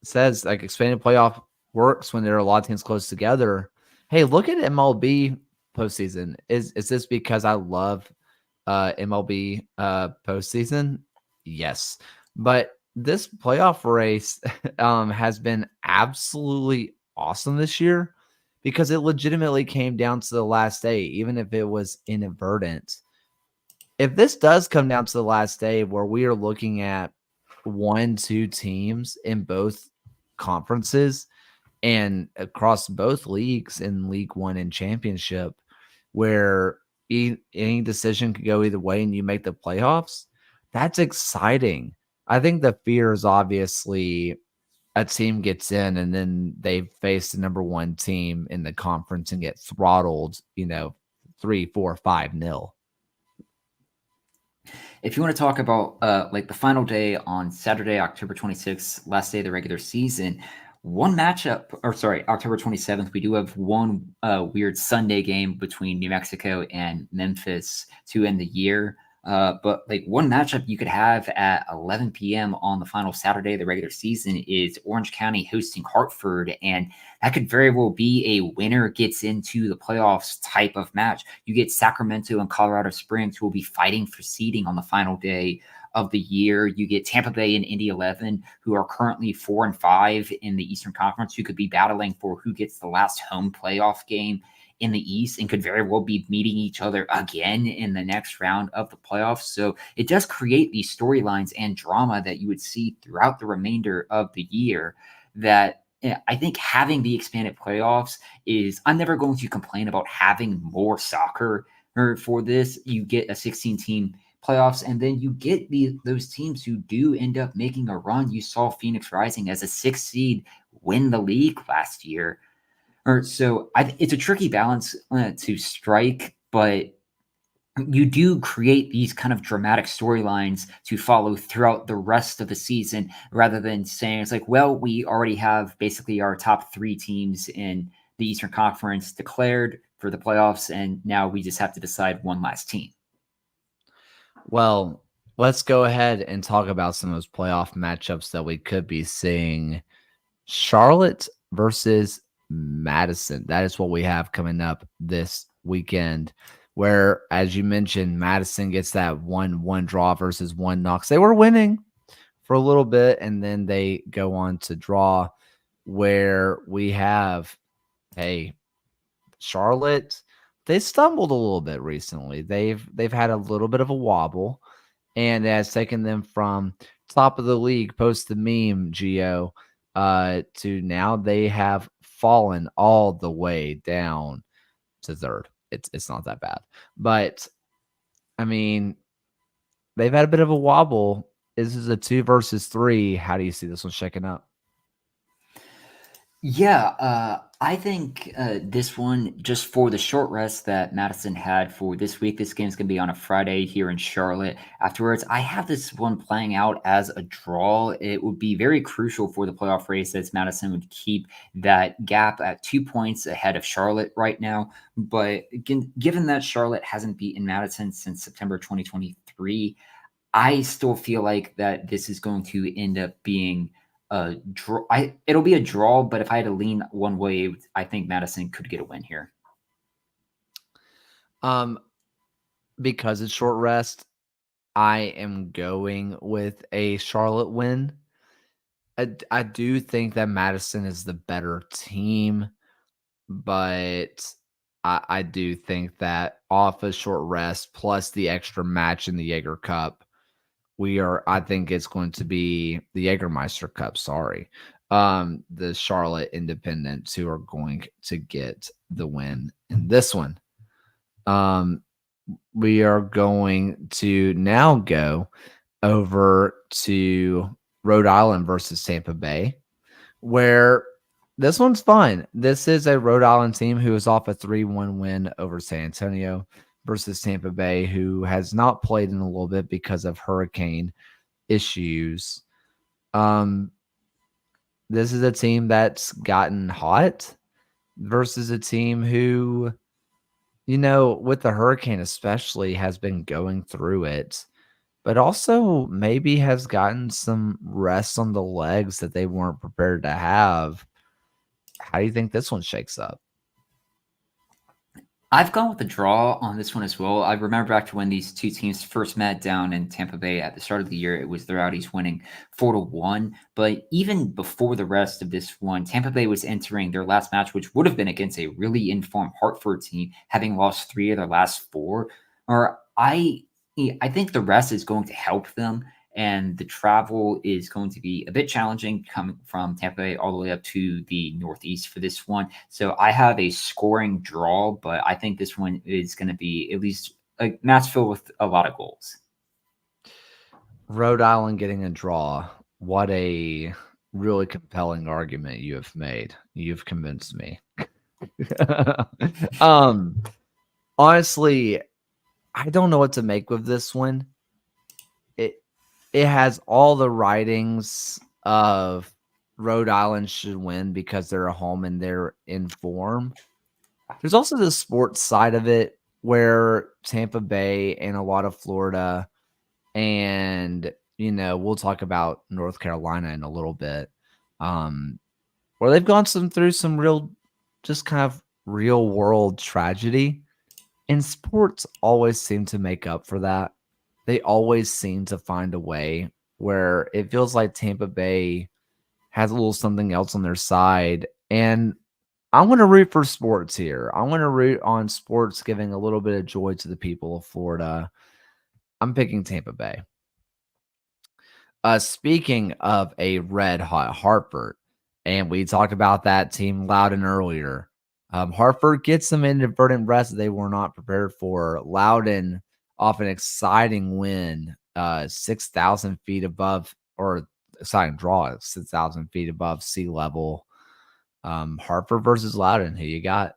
says like expanded playoff works when there are a lot of teams close together. Hey, look at MLB postseason. Is this because I love MLB postseason? Yes, but this playoff race has been absolutely awesome this year because it legitimately came down to the last day, even if it was inadvertent. If this does come down to the last day where we are looking at 1-2 teams in both conferences and across both leagues in League One and Championship, where any decision could go either way and you make the playoffs, that's exciting. I think the fear is obviously a team gets in and then they face the number 1 team in the conference and get throttled, 3, 4, 5-0. If you want to talk about like the final day on Saturday, October 26th, last day of the regular season, October 27th, we do have one weird Sunday game between New Mexico and Memphis to end the year. But like one matchup you could have at 11 p.m. on the final Saturday of the regular season is Orange County hosting Hartford, and that could very well be a winner gets into the playoffs type of match. You get Sacramento and Colorado Springs, who will be fighting for seeding on the final day of the year. You get Tampa Bay and Indy 11, who are currently 4-5 in the Eastern Conference, who could be battling for who gets the last home playoff game in the East and could very well be meeting each other again in the next round of the playoffs. So it does create these storylines and drama that you would see throughout the remainder of the year that I think having the expanded playoffs is, I'm never going to complain about having more soccer or for this. You get a 16-team playoffs, and then you get those teams who do end up making a run. You saw Phoenix Rising as a 6th seed win the league last year. Or so it's a tricky balance to strike, but you do create these kind of dramatic storylines to follow throughout the rest of the season rather than saying it's like, well, we already have basically our top 3 teams in the Eastern Conference declared for the playoffs, and now we just have to decide one last team. Well, let's go ahead and talk about some of those playoff matchups that we could be seeing. Charlotte versus Madison. That is what we have coming up this weekend, where, as you mentioned, Madison gets that 1-1 draw versus 1 knocks. They were winning for a little bit, and then they go on to draw, where we have, hey, Charlotte, they stumbled a little bit recently. They've had a little bit of a wobble, and it has taken them from top of the league post the meme Geo to now they have fallen all the way down to 3rd. It's not that bad, but I mean, they've had a bit of a wobble. This is a 2 versus 3. How do you see this one shaking up? Yeah, I think this one, just for the short rest that Madison had for this week, this game's going to be on a Friday here in Charlotte. Afterwards, I have this one playing out as a draw. It would be very crucial for the playoff race as Madison would keep that gap at 2 points ahead of Charlotte right now. But again, given that Charlotte hasn't beaten Madison since September 2023, I still feel like that this is going to end up being a draw. It'll be a draw, but if I had to lean one way, I think Madison could get a win here. Because it's short rest, I am going with a Charlotte win. I do think that Madison is the better team, but I do think that off a short rest plus the extra match in the Jaeger Cup, I think it's going to be the Jägermeister Cup, sorry. The Charlotte Independents who are going to get the win in this one. We are going to now go over to Rhode Island versus Tampa Bay, where this one's fun. This is a Rhode Island team who is off a 3-1 win over San Antonio versus Tampa Bay, who has not played in a little bit because of hurricane issues. This is a team that's gotten hot versus a team who, with the hurricane especially, has been going through it, but also maybe has gotten some rest on the legs that they weren't prepared to have. How do you think this one shakes up? I've gone with the draw on this one as well. I remember back to when these two teams first met down in Tampa Bay at the start of the year. It was the Rowdies winning 4-1. But even before the rest of this one, Tampa Bay was entering their last match, which would have been against a really informed Hartford team, having lost 3 of their last 4. I think the rest is going to help them, and the travel is going to be a bit challenging coming from Tampa Bay all the way up to the Northeast for this one. So I have a scoring draw, but I think this one is going to be at least a match filled with a lot of goals. Rhode Island getting a draw. What a really compelling argument you have made. You've convinced me. Honestly, I don't know what to make with this one. It has all the writings of Rhode Island should win because they're a home and they're in form. There's also the sports side of it where Tampa Bay and a lot of Florida, and we'll talk about North Carolina in a little bit, where they've gone through some real, just kind of real world tragedy, and sports always seem to make up for that. they always seem to find a way where it feels like Tampa Bay has a little something else on their side. And I want to root for sports here. I want to root on sports giving a little bit of joy to the people of Florida. I'm picking Tampa Bay. Speaking of a red hot Hartford, and we talked about that team Loudon earlier. Hartford gets some inadvertent rest that they were not prepared for. Loudon off an exciting win, 6,000 feet above, or exciting draw, 6,000 feet above sea level. Hartford versus Loudon. Who you got?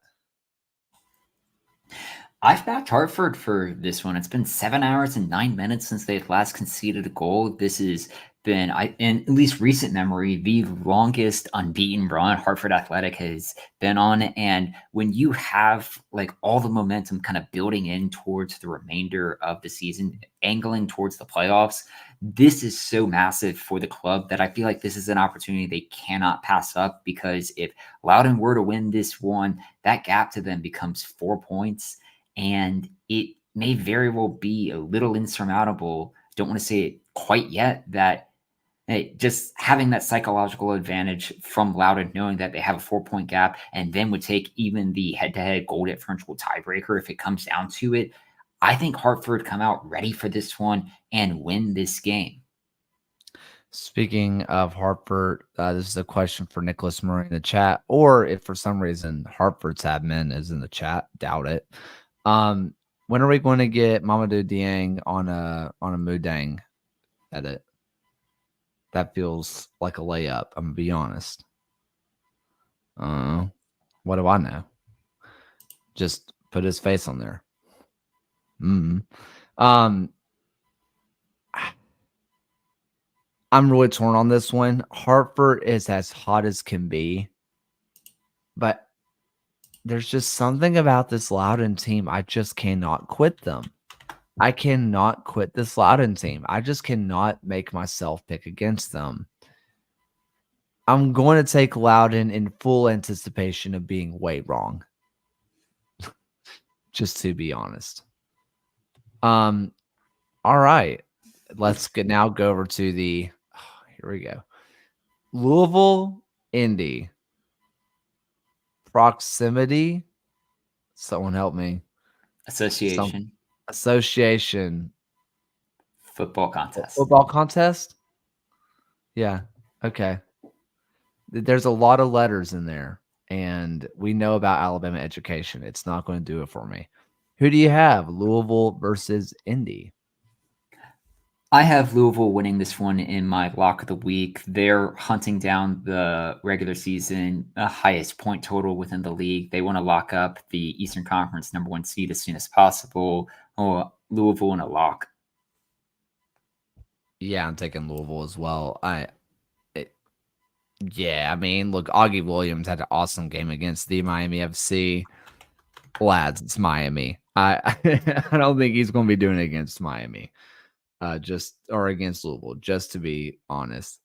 I've backed Hartford for this one. It's been 7 hours and 9 minutes since they've last conceded a goal. This has been, in at least recent memory, the longest unbeaten run Hartford Athletic has been on. And when you have like all the momentum kind of building in towards the remainder of the season, angling towards the playoffs, this is so massive for the club that I feel like this is an opportunity they cannot pass up, because if Loudon were to win this one, that gap to them becomes 4 points. And it may very well be a little insurmountable. Don't want to say it quite yet, that just having that psychological advantage from Loudon, knowing that they have a 4 point gap, and then would take even the head-to-head goal differential tiebreaker if it comes down to it. I think Hartford come out ready for this one and win this game. Speaking of Hartford, this is a question for Nicholas Murray in the chat, or if for some reason Hartford's admin is in the chat, doubt it. When are we going to get Mamadou Dieng on a Mudang edit? That feels like a layup. I'm gonna be honest. What do I know? Just put his face on there. I'm really torn on this one. Hartford is as hot as can be, but there's just something about this Loudon team. I just cannot quit them. I cannot quit this Loudon team. I just cannot make myself pick against them. I'm going to take Loudon in full anticipation of being way wrong. Just to be honest. All right. Let's now go over to the here we go. Louisville, Indy. Proximity. Someone help me. Association. Association. Football contest. Football contest? Yeah. Okay. There's a lot of letters in there, and we know about Alabama education. It's not going to do it for me. Who do you have? Louisville versus Indy. I have Louisville winning this one in my lock of the week. They're hunting down the regular season highest point total within the league. They want to lock up the Eastern Conference #1 seed as soon as possible. Louisville in a lock. Yeah, I'm taking Louisville as well. Yeah, I mean, look, Augie Williams had an awesome game against the Miami FC. Lads, it's Miami. I I don't think he's going to be doing it against Miami. Or against Louisville, just to be honest.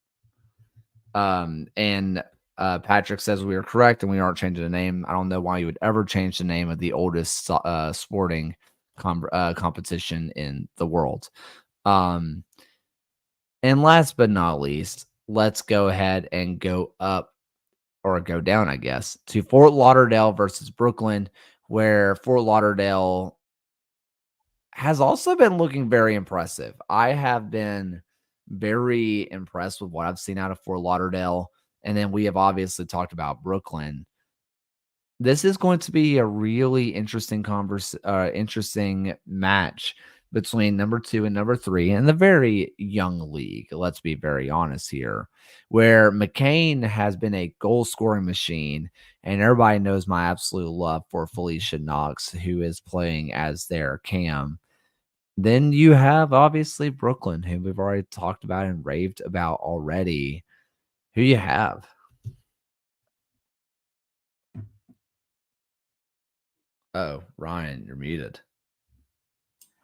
And Patrick says we are correct and we aren't changing the name. I don't know why you would ever change the name of the oldest sporting competition in the world. And last but not least, let's go ahead and go up or go down, I guess, to Fort Lauderdale versus Brooklyn, where Fort Lauderdale has also been looking very impressive. I have been very impressed with what I've seen out of Fort Lauderdale. And then we have obviously talked about Brooklyn. This is going to be a really interesting interesting match between number 2 and number 3 in the very young league. Let's be very honest here, where McCain has been a goal scoring machine, and everybody knows my absolute love for Felicia Knox, who is playing as their Cam. Then you have obviously Brooklyn, who we've already talked about and raved about already. Who you have? Oh, Ryan, you're muted.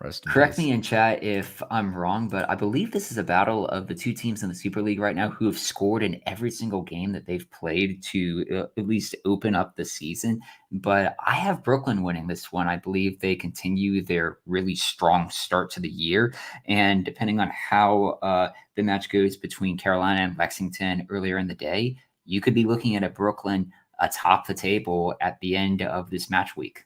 Rest in Correct peace. me in chat if I'm wrong, but I believe this is a battle of the two teams in the Super League right now who have scored in every single game that they've played to at least open up the season. But I have Brooklyn winning this one. I believe they continue their really strong start to the year. And depending on how the match goes between Carolina and Lexington earlier in the day, you could be looking at a Brooklyn atop the table at the end of this match week.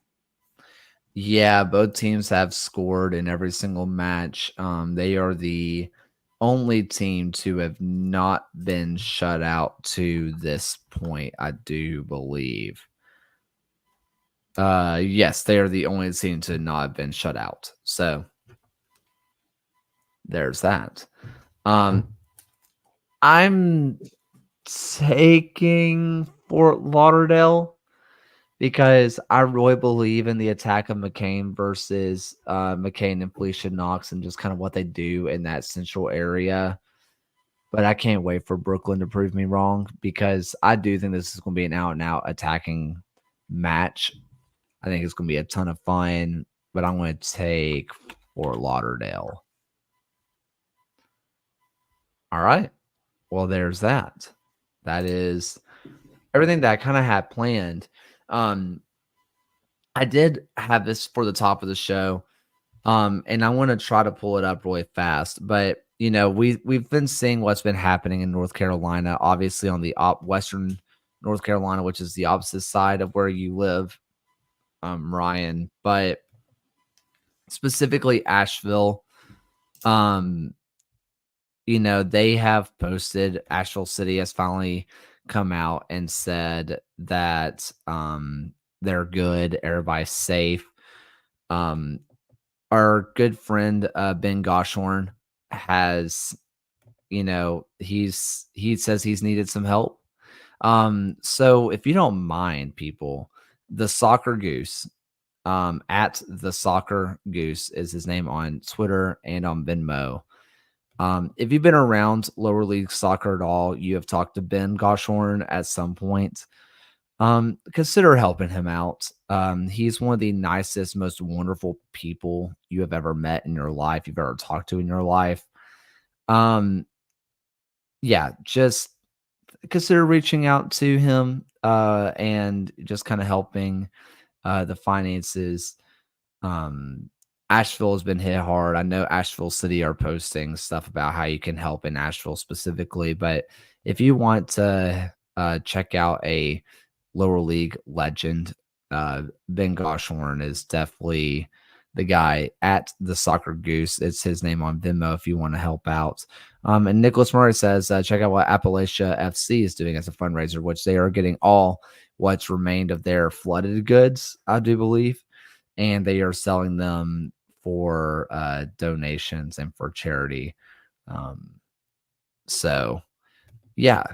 Yeah, both teams have scored in every single match. They are the only team to have not been shut out to this point, I do believe. Yes, they are the only team to not have been shut out. So there's that. I'm taking Fort Lauderdale because I really believe in the attack of McCain versus McCain and Felicia Knox and just kind of what they do in that central area. But I can't wait for Brooklyn to prove me wrong because I do think this is going to be an out and out attacking match. I think it's going to be a ton of fun, but I'm going to take Fort Lauderdale. All right. Well, there's that. That is everything that I kind of had planned. I did have this for the top of the show, and I want to try to pull it up really fast. But you know, we've been seeing what's been happening in North Carolina, obviously on the western North Carolina, which is the opposite side of where you live, Ryan. But specifically Asheville, um, you know, they have posted. Asheville City has finally come out and said that they're good, everybody's safe. Um, our good friend Ben Goshorn has, you know, he says he's needed some help. So if you don't mind, people, the Soccer Goose, at the Soccer Goose is his name on Twitter and on Venmo. If you've been around lower league soccer at all, you have talked to Ben Goshorn at some point. Consider helping him out. He's one of the nicest, most wonderful people you have ever met in your life, you've ever talked to in your life. Um, yeah, just consider reaching out to him and just kind of helping the finances. Um, Asheville has been hit hard. I know Asheville City are posting stuff about how you can help in Asheville specifically, but if you want to check out a lower league legend, Ben Goshorn is definitely the guy at the Soccer Goose. It's his name on Venmo if you want to help out. And Nicholas Murray says, check out what Appalachia FC is doing as a fundraiser, which they are getting all what's remained of their flooded goods, I do believe, and they are selling them for donations and for charity. So yeah,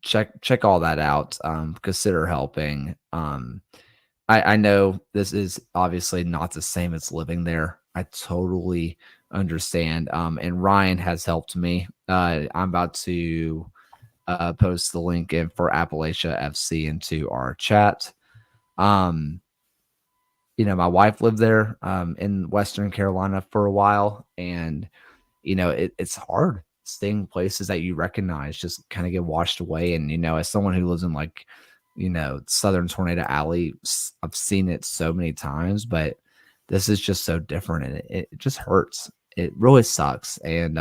check all that out. Consider helping. I know this is obviously not the same as living there. I totally understand. And Ryan has helped me. I'm about to post the link in for Appalachia FC into our chat. You know, my wife lived there in Western Carolina for a while, and you know, it's hard staying places that you recognize just kind of get washed away. And you know, as someone who lives in like, you know, Southern Tornado Alley, I've seen it so many times, but this is just so different, and it just hurts. It really sucks. And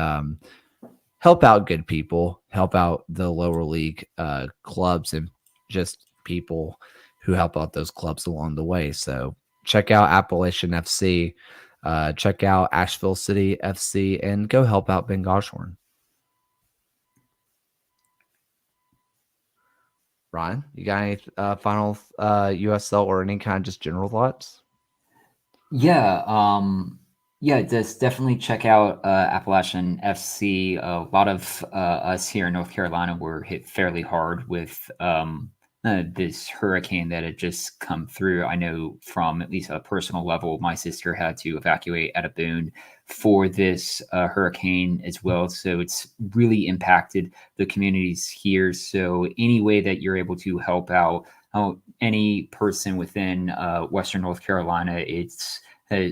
help out good people, help out the lower league clubs, and just people who help out those clubs along the way. So check out Appalachian FC, check out Asheville City FC, and go help out Ben Goshorn. Ryan, you got any final USL or any kind of just general thoughts? Yeah, just definitely check out Appalachian FC. A lot of us here in North Carolina were hit fairly hard with this hurricane that had just come through. I know from at least a personal level, my sister had to evacuate out of Boone for this hurricane as well. So it's really impacted the communities here. So any way that you're able to help out any person within Western North Carolina, it's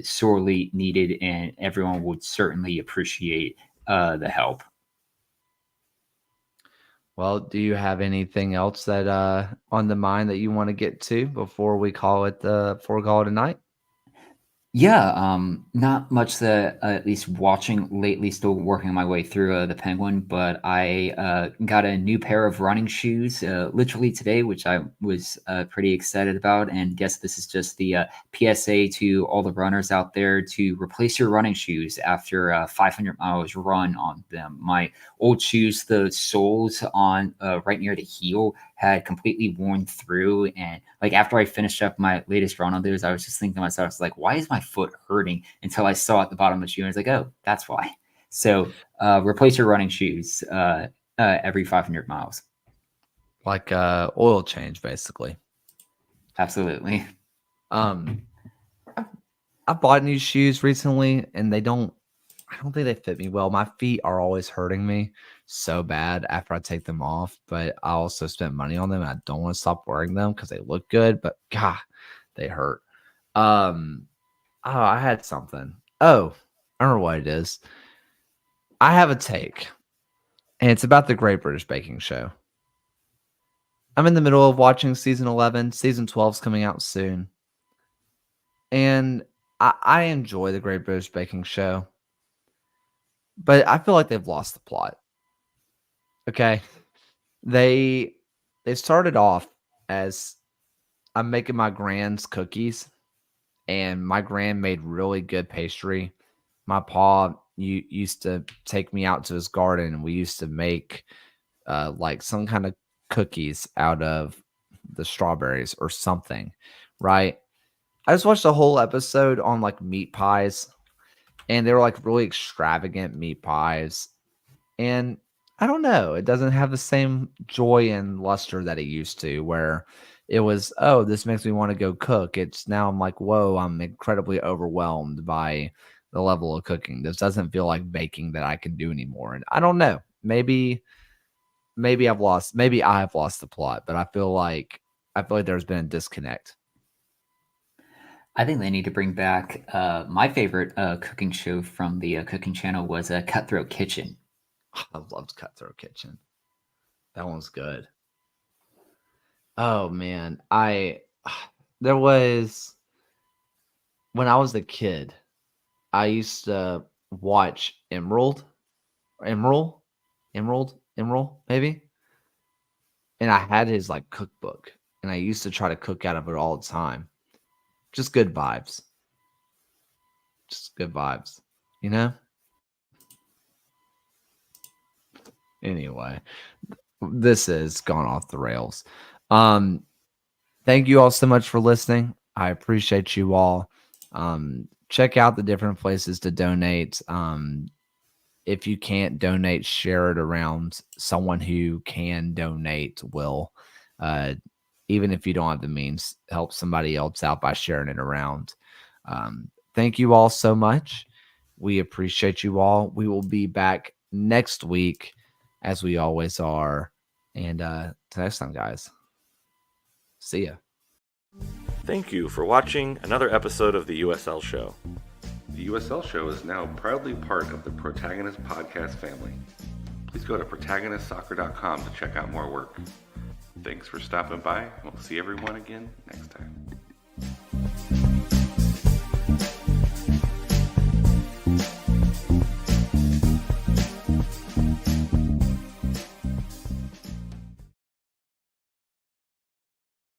sorely needed, and everyone would certainly appreciate the help. Well, do you have anything else that on the mind that you want to get to before we call it a night? Yeah, not much that at least watching lately, still working my way through the Penguin, but I got a new pair of running shoes literally today, which I was pretty excited about. And guess this is just the PSA to all the runners out there to replace your running shoes after 500 miles run on them. My old shoes, the soles on right near the heel had completely worn through. And like after I finished up my latest run on those, I was just thinking to myself, I was like, why is my foot hurting? Until I saw at the bottom of the shoe, and I was like, oh, that's why. So replace your running shoes every 500 miles. Like oil change, basically. Absolutely. Um, I bought new shoes recently, and I don't think they fit me well. My feet are always hurting me so bad after I take them off, but I also spent money on them. And I don't want to stop wearing them because they look good, but God, they hurt. Oh, I had something. Oh, I don't know what it is. I have a take, and it's about the Great British Baking Show. I'm in the middle of watching season 11. Season 12 is coming out soon. And I enjoy the Great British Baking Show, but I feel like they've lost the plot. Okay. They started off as I'm making my grand's cookies, and my grand made really good pastry. My pa used to take me out to his garden, and we used to make like some kind of cookies out of the strawberries or something, right? I just watched a whole episode on like meat pies, and they were like really extravagant meat pies. And I don't know, it doesn't have the same joy and luster that it used to, where it was, oh, this makes me want to go cook. It's now I'm like, whoa, I'm incredibly overwhelmed by the level of cooking. This doesn't feel like baking that I can do anymore. And I don't know. Maybe I've lost the plot, but I feel like there's been a disconnect. I think they need to bring back my favorite cooking show from the cooking channel was Cutthroat Kitchen. I loved Cutthroat Kitchen. That one's good. Oh man, there was when I was a kid, I used to watch Emerald, maybe. And I had his like cookbook, and I used to try to cook out of it all the time. Just good vibes. Just good vibes, you know? Anyway, this has gone off the rails. Um, Thank you all so much for listening. I appreciate you all. Check out the different places to donate. If you can't donate, share it around. Someone who can donate will. Uh, Even if you don't have the means, help somebody else out by sharing it around. Thank you all so much. We appreciate you all. We will be back next week, as we always are. And till next time, guys. See ya. Thank you for watching another episode of the USL Show. The USL Show is now proudly part of the Protagonist Podcast family. Please go to protagonistsoccer.com to check out more work. Thanks for stopping by, and we'll see everyone again next time.